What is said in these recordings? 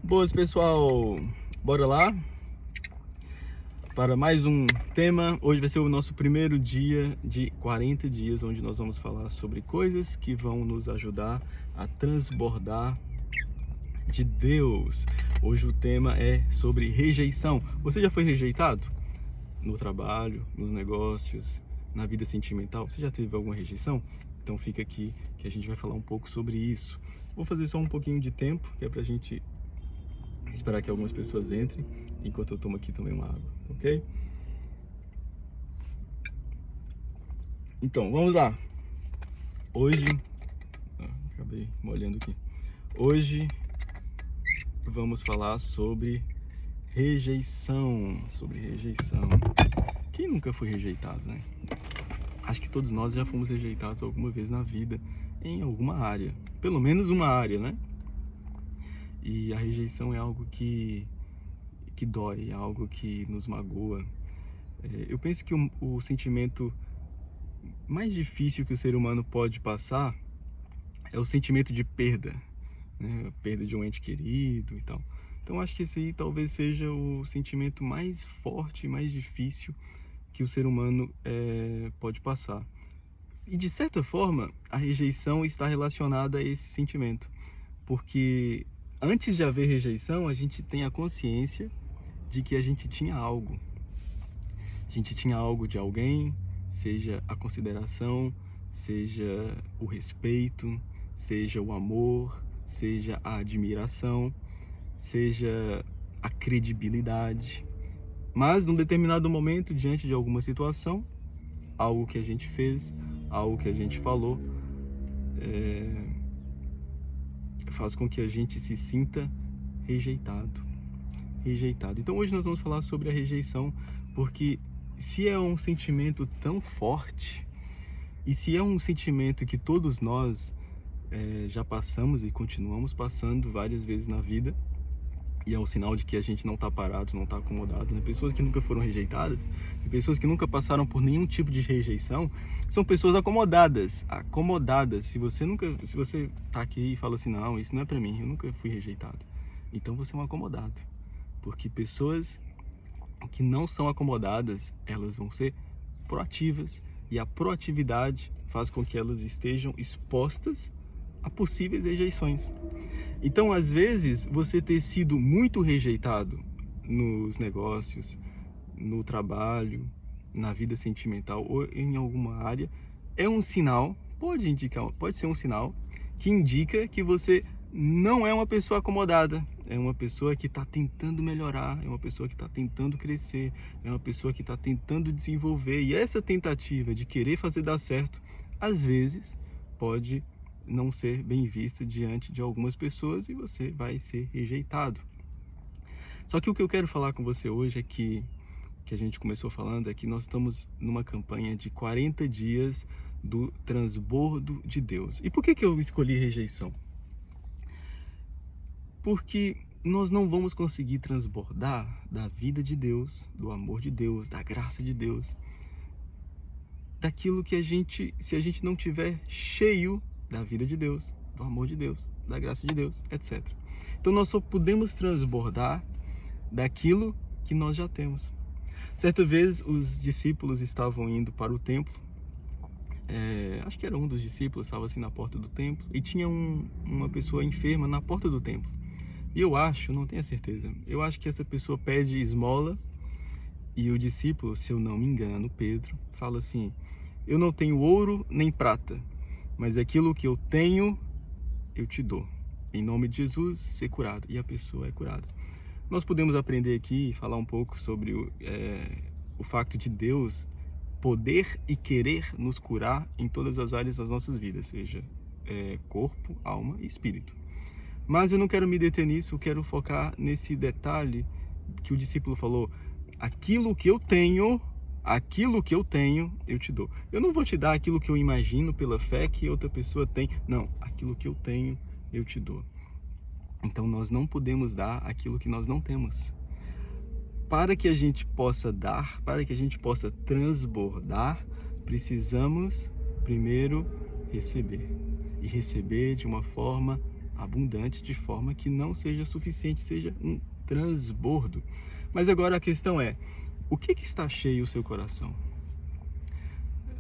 Boas, pessoal! Bora lá para mais um tema. Hoje vai ser o nosso primeiro dia de 40 dias, onde nós vamos falar sobre coisas que vão nos ajudar a transbordar de Deus. Hoje o tema é sobre rejeição. Você já foi rejeitado? No trabalho, nos negócios, na vida sentimental? Você já teve alguma rejeição? Então fica aqui que a gente vai falar um pouco sobre isso. Vou fazer só um pouquinho de tempo, que é pra gente esperar que algumas pessoas entrem, enquanto eu tomo aqui também uma água, ok? Então, vamos lá. Hoje, acabei molhando aqui. Hoje vamos falar sobre rejeição, Quem nunca foi rejeitado, né? Acho que todos nós já fomos rejeitados alguma vez na vida, em alguma área, pelo menos uma área, né? E a rejeição é algo que dói, é algo que nos magoa. Eu penso que o sentimento mais difícil que o ser humano pode passar é o sentimento de perda, né? A perda de um ente querido e tal. Então acho que esse aí talvez seja o sentimento mais forte, mais difícil que o ser humano pode passar. E de certa forma, a rejeição está relacionada a esse sentimento, porque antes de haver rejeição, a gente tem a consciência de que a gente tinha algo. A gente tinha algo de alguém, seja a consideração, seja o respeito, seja o amor, seja a admiração, seja a credibilidade. Mas num determinado momento, diante de alguma situação, algo que a gente fez, algo que a gente falou, faz com que a gente se sinta rejeitado. Então hoje nós vamos falar sobre a rejeição, porque se é um sentimento tão forte, e se é um sentimento que todos nós já passamos e continuamos passando várias vezes na vida, e é um sinal de que a gente não está parado, não está acomodado, né? Pessoas que nunca foram rejeitadas, e pessoas que nunca passaram por nenhum tipo de rejeição, são pessoas acomodadas. Se você tá aqui e fala assim, não, isso não é para mim, eu nunca fui rejeitado, então você é um acomodado. Porque pessoas que não são acomodadas, elas vão ser proativas, e a proatividade faz com que elas estejam expostas a possíveis rejeições. Então, às vezes, você ter sido muito rejeitado nos negócios, no trabalho, na vida sentimental ou em alguma área, é um sinal, pode ser um sinal que indica que você não é uma pessoa acomodada, é uma pessoa que está tentando melhorar, é uma pessoa que está tentando crescer, é uma pessoa que está tentando desenvolver. E essa tentativa de querer fazer dar certo, às vezes, pode não ser bem vista diante de algumas pessoas e você vai ser rejeitado. Só que o que eu quero falar com você hoje é que a gente começou falando, é que nós estamos numa campanha de 40 dias do transbordo de Deus. E por que eu escolhi rejeição? Porque nós não vamos conseguir transbordar da vida de Deus, do amor de Deus, da graça de Deus, daquilo que se a gente não tiver cheio da vida de Deus, do amor de Deus, da graça de Deus, etc. Então nós só podemos transbordar daquilo que nós já temos. Certa vez os discípulos estavam indo para o templo, acho que era um dos discípulos, estava assim na porta do templo, e tinha uma pessoa enferma na porta do templo. E eu acho, não tenho a certeza, eu acho que essa pessoa pede esmola, e o discípulo, se eu não me engano, Pedro, fala assim, eu não tenho ouro nem prata, mas aquilo que eu tenho, eu te dou. Em nome de Jesus, ser curado. E a pessoa é curada. Nós podemos aprender aqui e falar um pouco sobre o facto de Deus poder e querer nos curar em todas as áreas das nossas vidas, seja corpo, alma e espírito. Mas eu não quero me deter nisso, eu quero focar nesse detalhe que o discípulo falou, aquilo que eu tenho, eu te dou. Eu não vou te dar aquilo que eu imagino pela fé que outra pessoa tem. Não, aquilo que eu tenho, eu te dou. Então nós não podemos dar aquilo que nós não temos. Para que a gente possa dar, para que a gente possa transbordar, precisamos primeiro receber. E receber de uma forma abundante, de forma que não seja suficiente, seja um transbordo. Mas agora a questão é, o que está cheio o seu coração?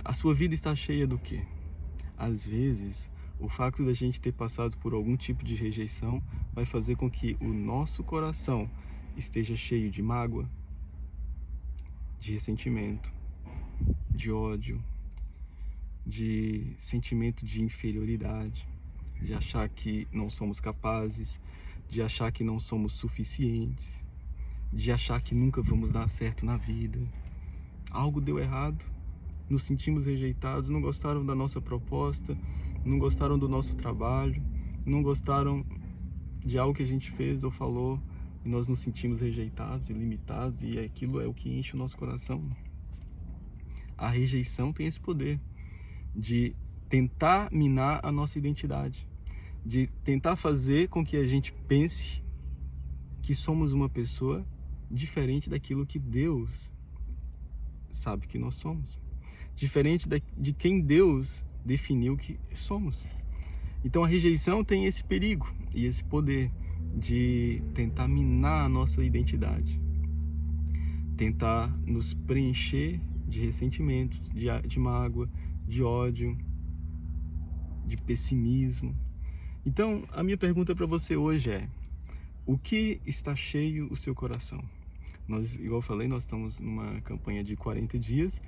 A sua vida está cheia do quê? Às vezes, o fato da gente ter passado por algum tipo de rejeição vai fazer com que o nosso coração esteja cheio de mágoa, de ressentimento, de ódio, de sentimento de inferioridade, de achar que não somos capazes, de achar que não somos suficientes, de achar que nunca vamos dar certo na vida. Algo deu errado, nos sentimos rejeitados, não gostaram da nossa proposta, não gostaram do nosso trabalho, não gostaram de algo que a gente fez ou falou, e nós nos sentimos rejeitados e limitados, e aquilo é o que enche o nosso coração. A rejeição tem esse poder de tentar minar a nossa identidade, de tentar fazer com que a gente pense que somos uma pessoa diferente daquilo que Deus sabe que nós somos, diferente de quem Deus definiu que somos. Então a rejeição tem esse perigo e esse poder de tentar minar a nossa identidade, tentar nos preencher de ressentimento, de mágoa, de ódio, de pessimismo. Então a minha pergunta para você hoje é: o que está cheio o seu coração? Nós, igual eu falei, nós estamos numa campanha de 40 dias,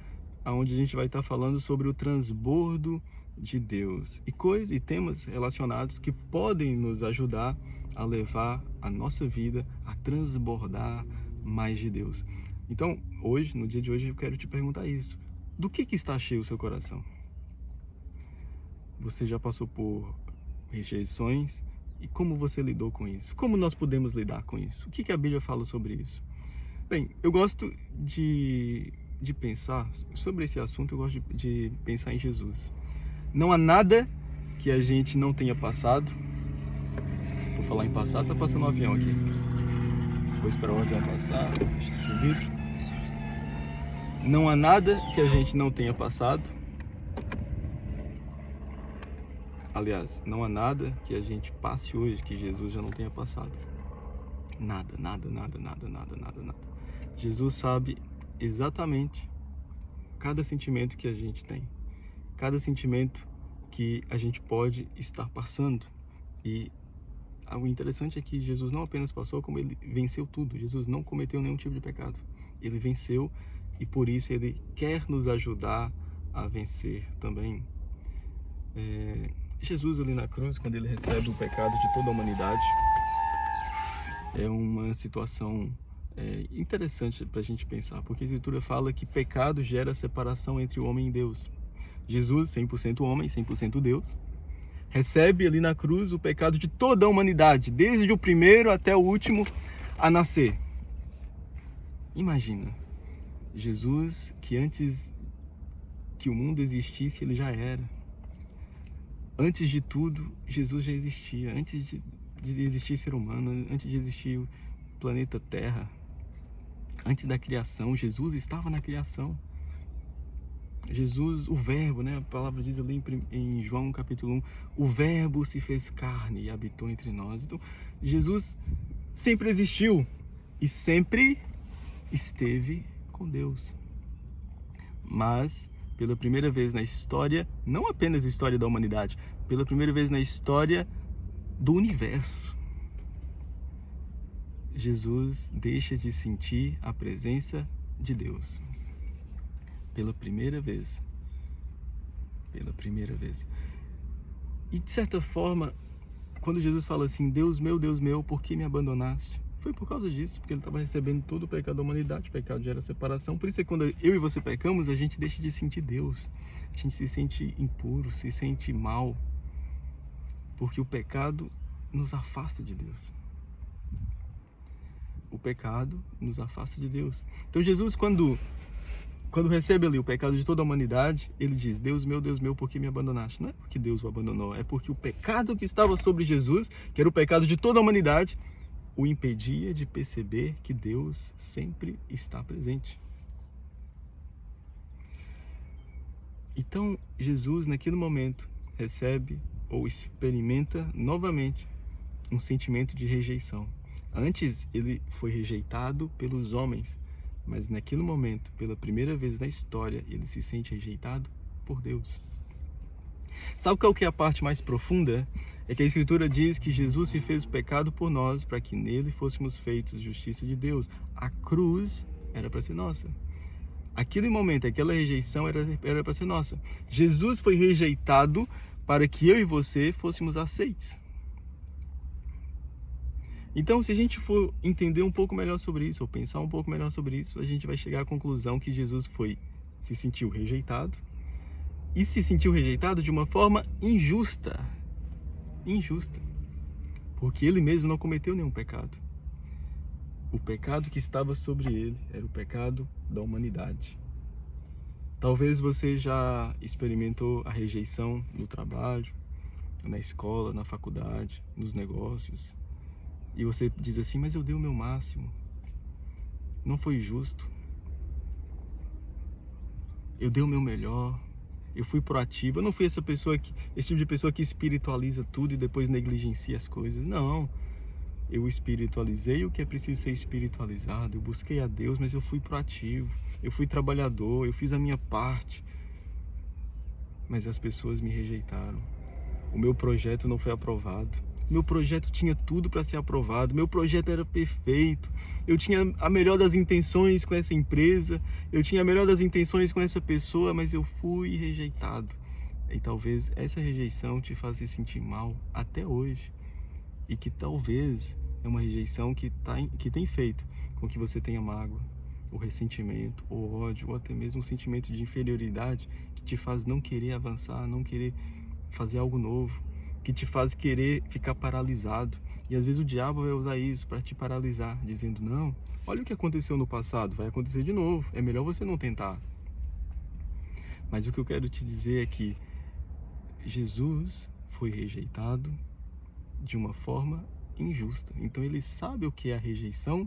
onde a gente vai estar falando sobre o transbordo de Deus e temas relacionados que podem nos ajudar a levar a nossa vida a transbordar mais de Deus. Então, hoje, no dia de hoje, eu quero te perguntar isso. Do que está cheio o seu coração? Você já passou por rejeições? E como você lidou com isso? Como nós podemos lidar com isso? O que a Bíblia fala sobre isso? Bem, eu gosto de pensar sobre esse assunto, eu gosto de pensar em Jesus. Não há nada que a gente não tenha passado. Por falar em passar, tá passando um avião aqui. Vou esperar o avião passar, fechar o vidro. Não há nada que a gente não tenha passado. Aliás, não há nada que a gente passe hoje que Jesus já não tenha passado. Nada, nada, nada, nada, nada, nada, nada. Jesus sabe exatamente cada sentimento que a gente tem, cada sentimento que a gente pode estar passando. E o interessante é que Jesus não apenas passou, como ele venceu tudo. Jesus não cometeu nenhum tipo de pecado. Ele venceu e por isso ele quer nos ajudar a vencer também. Jesus ali na cruz, quando ele recebe o pecado de toda a humanidade, é uma situação interessante para a gente pensar, porque a Escritura fala que pecado gera separação entre o homem e Deus. Jesus, 100% homem, 100% Deus, recebe ali na cruz o pecado de toda a humanidade, desde o primeiro até o último a nascer. Imagina, Jesus, que antes que o mundo existisse, ele já era. Antes de tudo, Jesus já existia. Antes de existir ser humano, antes de existir o planeta Terra, antes da criação, Jesus estava na criação. Jesus, o verbo, né? A palavra diz ali em João capítulo 1, o verbo se fez carne e habitou entre nós. Então, Jesus sempre existiu e sempre esteve com Deus. Mas, pela primeira vez na história, não apenas a história da humanidade, pela primeira vez na história do universo, Jesus deixa de sentir a presença de Deus. Pela primeira vez. Pela primeira vez. E de certa forma, quando Jesus fala assim, Deus meu, por que me abandonaste? Foi por causa disso, porque ele estava recebendo todo o pecado da humanidade. O pecado gera separação. Por isso é que quando eu e você pecamos, a gente deixa de sentir Deus. A gente se sente impuro, se sente mal. Porque o pecado nos afasta de Deus. O pecado nos afasta de Deus. Então Jesus, quando recebe ali o pecado de toda a humanidade, ele diz, Deus meu, por que me abandonaste? Não é porque Deus o abandonou, é porque o pecado que estava sobre Jesus, que era o pecado de toda a humanidade, o impedia de perceber que Deus sempre está presente. Então, Jesus, naquele momento, recebe ou experimenta novamente um sentimento de rejeição. Antes ele foi rejeitado pelos homens, mas naquele momento, pela primeira vez na história, ele se sente rejeitado por Deus. Sabe qual que é a parte mais profunda? É que a Escritura diz que Jesus se fez pecado por nós, para que nele fôssemos feitos justiça de Deus. A cruz era para ser nossa. Aquele momento, aquela rejeição era para ser nossa. Jesus foi rejeitado para que eu e você fôssemos aceitos. Então, se a gente for entender um pouco melhor sobre isso, ou pensar um pouco melhor sobre isso, a gente vai chegar à conclusão que Jesus se sentiu rejeitado, e se sentiu rejeitado de uma forma injusta. Injusta. Porque ele mesmo não cometeu nenhum pecado. O pecado que estava sobre ele era o pecado da humanidade. Talvez você já experimentou a rejeição no trabalho, na escola, na faculdade, nos negócios. E você diz assim, mas eu dei o meu máximo. Não foi justo. Eu dei o meu melhor. Eu fui proativo. Eu não fui esse tipo de pessoa que espiritualiza tudo e depois negligencia as coisas. Não. Eu espiritualizei o que é preciso ser espiritualizado. Eu busquei a Deus, mas eu fui proativo. Eu fui trabalhador. Eu fiz a minha parte. Mas as pessoas me rejeitaram. O meu projeto não foi aprovado. Meu projeto tinha tudo para ser aprovado. Meu projeto era perfeito. Eu tinha a melhor das intenções com essa empresa. Eu tinha a melhor das intenções com essa pessoa, mas eu fui rejeitado. E talvez essa rejeição te faça sentir mal até hoje. E que talvez é uma rejeição que tem feito com que você tenha mágoa, o ressentimento, o ódio, ou até mesmo um sentimento de inferioridade que te faz não querer avançar, não querer fazer algo novo, que te faz querer ficar paralisado. E às vezes o diabo vai usar isso para te paralisar, dizendo, não, olha o que aconteceu no passado, vai acontecer de novo, é melhor você não tentar. Mas o que eu quero te dizer é que Jesus foi rejeitado de uma forma injusta. Então ele sabe o que é a rejeição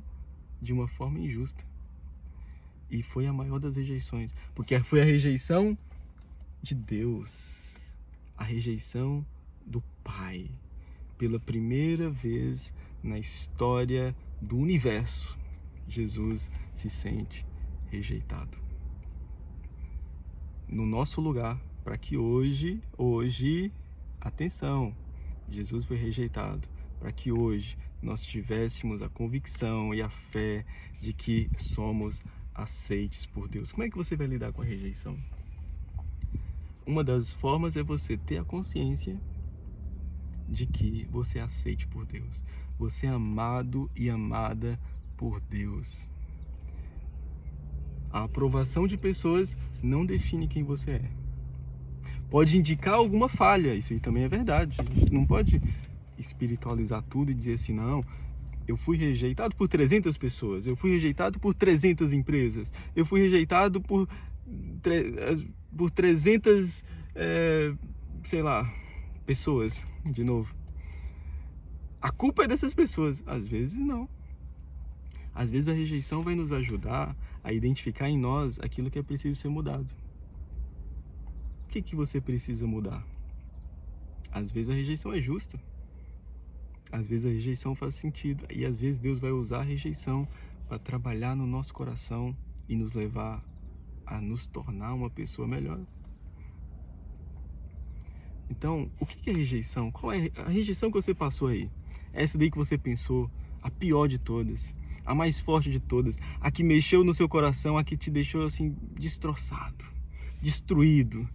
de uma forma injusta. E foi a maior das rejeições, porque foi a rejeição de Deus, a rejeição do Pai. Pela primeira vez na história do universo, Jesus se sente rejeitado. No nosso lugar, para que hoje, atenção, Jesus foi rejeitado para que hoje nós tivéssemos a convicção e a fé de que somos aceites por Deus. Como é que você vai lidar com a rejeição? Uma das formas é você ter a consciência de que você é aceite por Deus. Você é amado e amada por Deus. A aprovação de pessoas não define quem você é. Pode indicar alguma falha, isso aí também é verdade. A gente não pode espiritualizar tudo e dizer assim, não, eu fui rejeitado por 300 pessoas, eu fui rejeitado por 300 empresas, eu fui rejeitado por 300, pessoas, de novo. A culpa é dessas pessoas. Às vezes não. Às vezes a rejeição vai nos ajudar a identificar em nós aquilo que é preciso ser mudado. O que você precisa mudar? Às vezes a rejeição é justa. Às vezes a rejeição faz sentido. E às vezes Deus vai usar a rejeição para trabalhar no nosso coração e nos levar a nos tornar uma pessoa melhor. Então, o que é rejeição? Qual é a rejeição que você passou aí? Essa daí que você pensou, a pior de todas, a mais forte de todas, a que mexeu no seu coração, a que te deixou assim destroçado, destruído.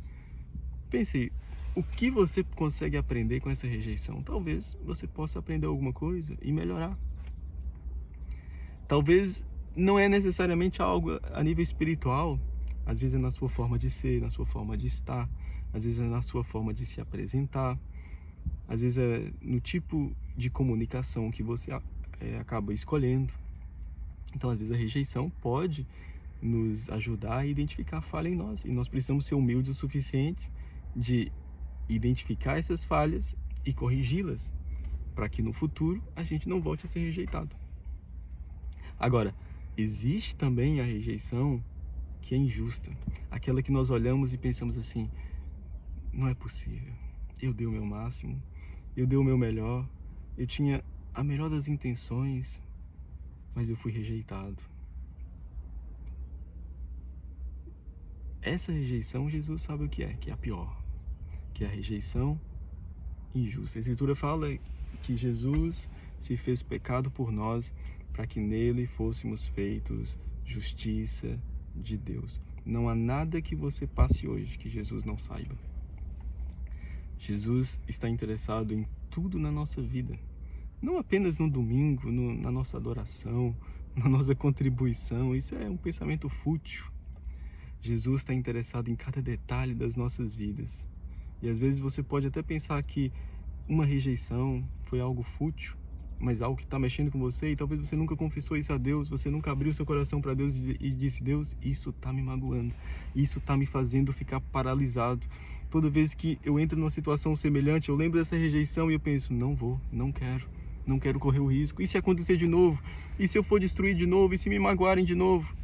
Pense, o que você consegue aprender com essa rejeição? Talvez você possa aprender alguma coisa e melhorar. Talvez não é necessariamente algo a nível espiritual. Às vezes é na sua forma de ser, na sua forma de estar. Às vezes é na sua forma de se apresentar. Às vezes é no tipo de comunicação que você acaba escolhendo. Então, às vezes a rejeição pode nos ajudar a identificar a falha em nós. E nós precisamos ser humildes o suficiente de identificar essas falhas e corrigi-las, para que no futuro a gente não volte a ser rejeitado. Agora, existe também a rejeição que é injusta, aquela que nós olhamos e pensamos assim, não é possível, eu dei o meu máximo, eu dei o meu melhor, eu tinha a melhor das intenções, mas eu fui rejeitado. Essa rejeição, Jesus sabe o que é a pior, que é a rejeição injusta. A Escritura fala que Jesus se fez pecado por nós, para que nele fôssemos feitos justiça de Deus. Não há nada que você passe hoje que Jesus não saiba. Jesus está interessado em tudo na nossa vida. Não apenas no domingo, na nossa adoração, na nossa contribuição. Isso é um pensamento fútil. Jesus está interessado em cada detalhe das nossas vidas. E às vezes você pode até pensar que uma rejeição foi algo fútil, mas algo que está mexendo com você, e talvez você nunca confessou isso a Deus, você nunca abriu seu coração para Deus e disse: Deus, isso está me magoando, isso está me fazendo ficar paralisado. Toda vez que eu entro numa situação semelhante, eu lembro dessa rejeição e eu penso: não vou, não quero correr o risco. E se acontecer de novo? E se eu for destruir de novo? E se me magoarem de novo?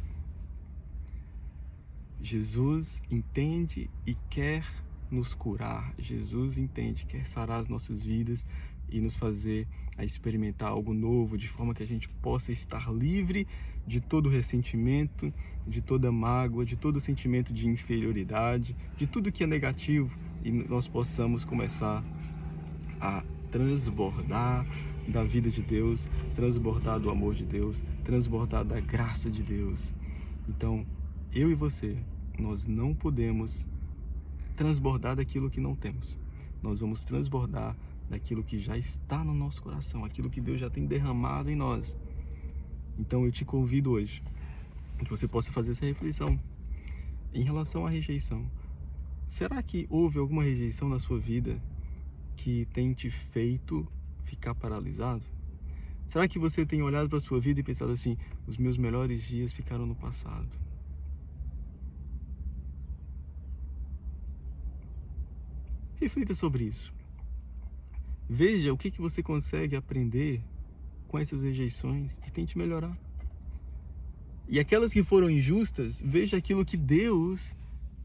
Jesus entende e quer nos curar. Jesus entende, quer sarar as nossas vidas e nos fazer a experimentar algo novo, de forma que a gente possa estar livre de todo ressentimento, de toda mágoa, de todo sentimento de inferioridade, de tudo que é negativo, e nós possamos começar a transbordar da vida de Deus, transbordar do amor de Deus, transbordar da graça de Deus. Então, eu e você, nós não podemos transbordar daquilo que não temos. Nós vamos transbordar daquilo que já está no nosso coração, aquilo que Deus já tem derramado em nós. Então eu te convido hoje que você possa fazer essa reflexão em relação à rejeição. Será que houve alguma rejeição na sua vida que tem te feito ficar paralisado? Será que você tem olhado para a sua vida e pensado assim: os meus melhores dias ficaram no passado? Reflita sobre isso. Veja o que você consegue aprender com essas rejeições e tente melhorar. E aquelas que foram injustas, veja aquilo que Deus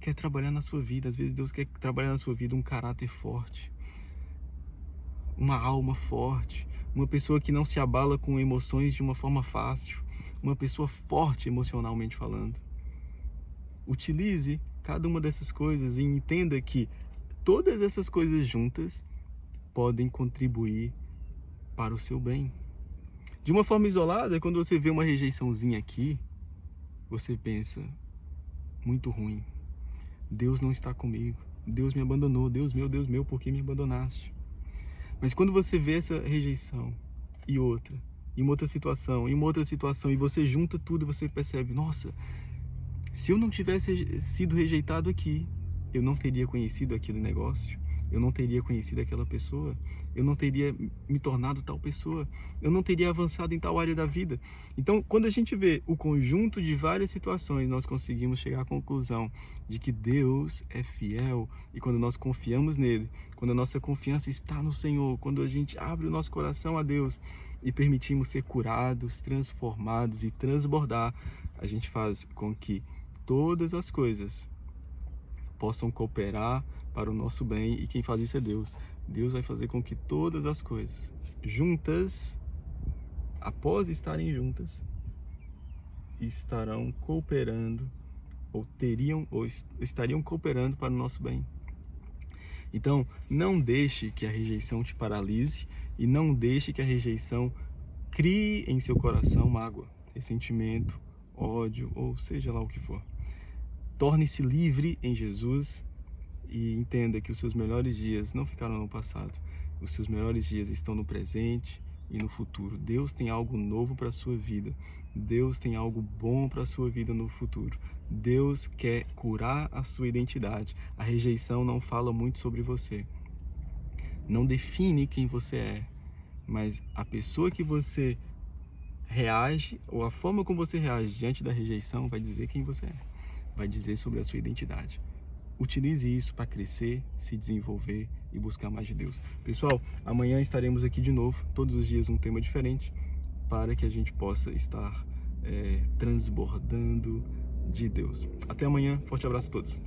quer trabalhar na sua vida. Às vezes Deus quer trabalhar na sua vida um caráter forte, uma alma forte, uma pessoa que não se abala com emoções de uma forma fácil, uma pessoa forte emocionalmente falando. Utilize cada uma dessas coisas e entenda que todas essas coisas juntas podem contribuir para o seu bem. De uma forma isolada, quando você vê uma rejeiçãozinha aqui, você pensa: muito ruim, Deus não está comigo, Deus me abandonou, Deus meu, por que me abandonaste? Mas quando você vê essa rejeição e outra, e uma outra situação, e uma outra situação, e você junta tudo, você percebe: nossa, se eu não tivesse sido rejeitado aqui, eu não teria conhecido aquele negócio, eu não teria conhecido aquela pessoa, eu não teria me tornado tal pessoa, eu não teria avançado em tal área da vida. Então, quando a gente vê o conjunto de várias situações, nós conseguimos chegar à conclusão de que Deus é fiel, e quando nós confiamos nele, quando a nossa confiança está no Senhor, quando a gente abre o nosso coração a Deus e permitimos ser curados, transformados e transbordar, a gente faz com que todas as coisas possam cooperar para o nosso bem, e quem faz isso é Deus. Deus vai fazer com que todas as coisas juntas, após estarem juntas, estarão cooperando ou estariam cooperando para o nosso bem. Então, não deixe que a rejeição te paralise, e não deixe que a rejeição crie em seu coração mágoa, ressentimento, ódio, ou seja lá o que for. Torne-se livre em Jesus e entenda que os seus melhores dias não ficaram no passado. Os seus melhores dias estão no presente e no futuro. Deus tem algo novo para a sua vida. Deus tem algo bom para a sua vida no futuro. Deus quer curar a sua identidade. A rejeição não fala muito sobre você, não define quem você é, mas a pessoa que você reage, ou a forma como você reage diante da rejeição, vai dizer quem você é, vai dizer sobre a sua identidade. Utilize isso para crescer, se desenvolver e buscar mais de Deus. Pessoal, amanhã estaremos aqui de novo, todos os dias um tema diferente, para que a gente possa estar transbordando de Deus. Até amanhã, forte abraço a todos.